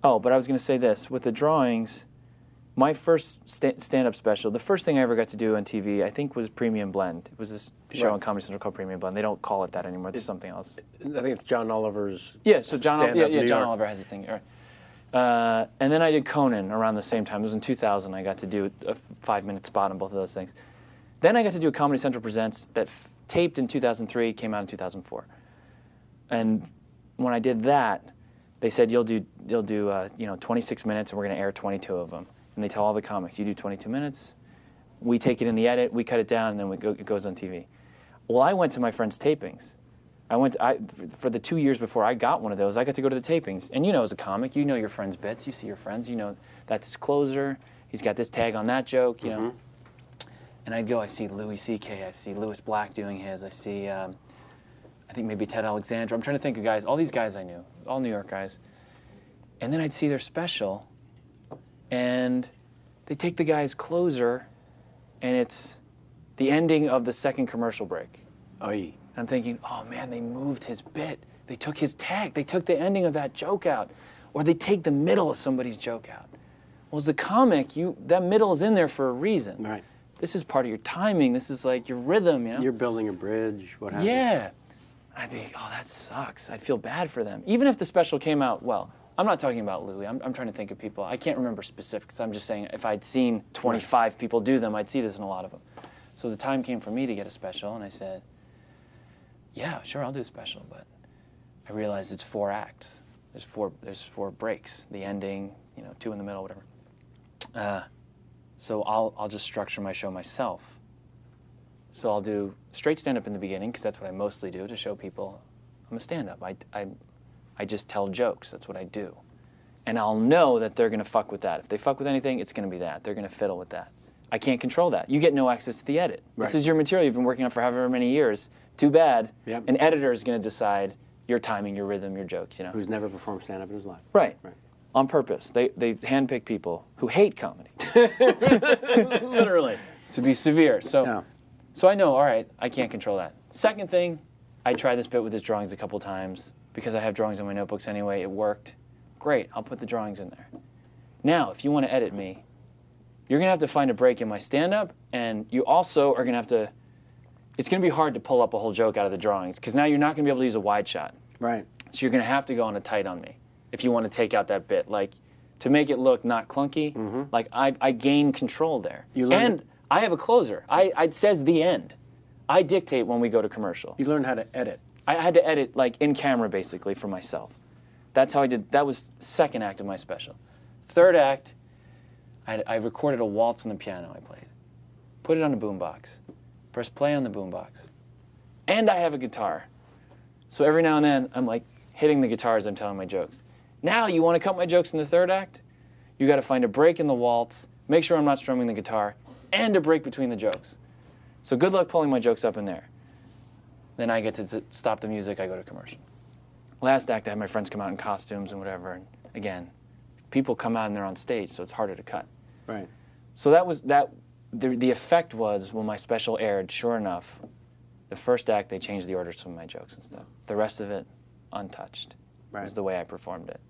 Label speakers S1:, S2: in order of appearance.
S1: Oh, but I was going to say this. With the drawings, my first stand-up special, the first thing I ever got to do on TV, I think, was Premium Blend. It was this show on Comedy Central called Premium Blend. They don't call it that anymore. It's something else.
S2: I think it's John Oliver's.
S1: Yeah, so John
S2: John
S1: Oliver has this thing. And then I did Conan around the same time. It was in 2000. I got to do a 5-minute spot on both of those things. Then I got to do a Comedy Central Presents that taped in 2003, came out in 2004. And when I did that, they said, you'll do 26 minutes, and we're going to air 22 of them. And they tell all the comics, you do 22 minutes, we take it in the edit, we cut it down, and then it goes on TV. Well, I went to my friend's tapings. For the 2 years before I got one of those, I got to go to the tapings. And as a comic, you know your friend's bits, you see your friends, you know that's his closer, he's got this tag on that joke, you know. And I'd go, I see Louis C.K., I see Louis Black doing his, I see, I think maybe Ted Alexandra. I'm trying to think of guys, all these guys I knew, all New York guys. And then I'd see their special, and they take the guy's closer, and it's the ending of the second commercial break.
S2: Aye.
S1: I'm thinking, oh man, they moved his bit. They took his tag. They took the ending of that joke out. Or they take the middle of somebody's joke out. Well, as a comic, that middle is in there for a reason.
S2: Right.
S1: This is part of your timing. This is like your rhythm, you know?
S2: You're building a bridge, what have you.
S1: Yeah. I'd be, oh, that sucks. I'd feel bad for them. Even if the special came out well. I'm not talking about Louis. I'm trying to think of people. I can't remember specifics. I'm just saying if I'd seen 25 people do them, I'd see this in a lot of them. So the time came for me to get a special, and I said, yeah, sure, I'll do a special. But I realized it's 4 acts. There's four breaks. The ending, 2 in the middle, whatever. So I'll just structure my show myself. So I'll do straight stand-up in the beginning, because that's what I mostly do, to show people I'm a stand-up. I just tell jokes. That's what I do. And I'll know that they're going to fuck with that. If they fuck with anything, it's going to be that. They're going to fiddle with that. I can't control that. You get no access to the edit. Right. This is your material you've been working on for however many years. Too bad. Yep. An editor is going to decide your timing, your rhythm, your jokes.
S2: Who's never performed stand-up in his life.
S1: Right. On purpose. They handpick people who hate comedy.
S2: Literally.
S1: To be severe. So I know, all right, I can't control that. Second thing, I tried this bit with his drawings a couple times. Because I have drawings in my notebooks anyway, it worked. Great, I'll put the drawings in there. Now, if you want to edit me, you're going to have to find a break in my stand-up, and you also are going to have to, it's going to be hard to pull up a whole joke out of the drawings, because now you're not going to be able to use a wide shot.
S2: Right.
S1: So you're going to have to go on a tight on me if you want to take out that bit. Like, to make it look not clunky, like I gain control there. And I have a closer. It says the end. I dictate when we go to commercial.
S2: You learned how to edit.
S1: I had to edit, like, in camera, basically, for myself. That's how I did. That was second act of my special. Third act, I recorded a waltz on the piano I played. Put it on a boombox. Press play on the boombox. And I have a guitar. So every now and then, I'm, like, hitting the guitar as I'm telling my jokes. Now, you want to cut my jokes in the third act? You got to find a break in the waltz, make sure I'm not strumming the guitar, and a break between the jokes. So good luck pulling my jokes up in there. Then I get to stop the music, I go to commercial. Last act, I have my friends come out in costumes and whatever, and again, people come out and they're on stage, so it's harder to cut.
S2: Right.
S1: So the effect was, when my special aired, sure enough, the first act, they changed the order of some of my jokes and stuff. The rest of it, untouched. Right. Was the way I performed it.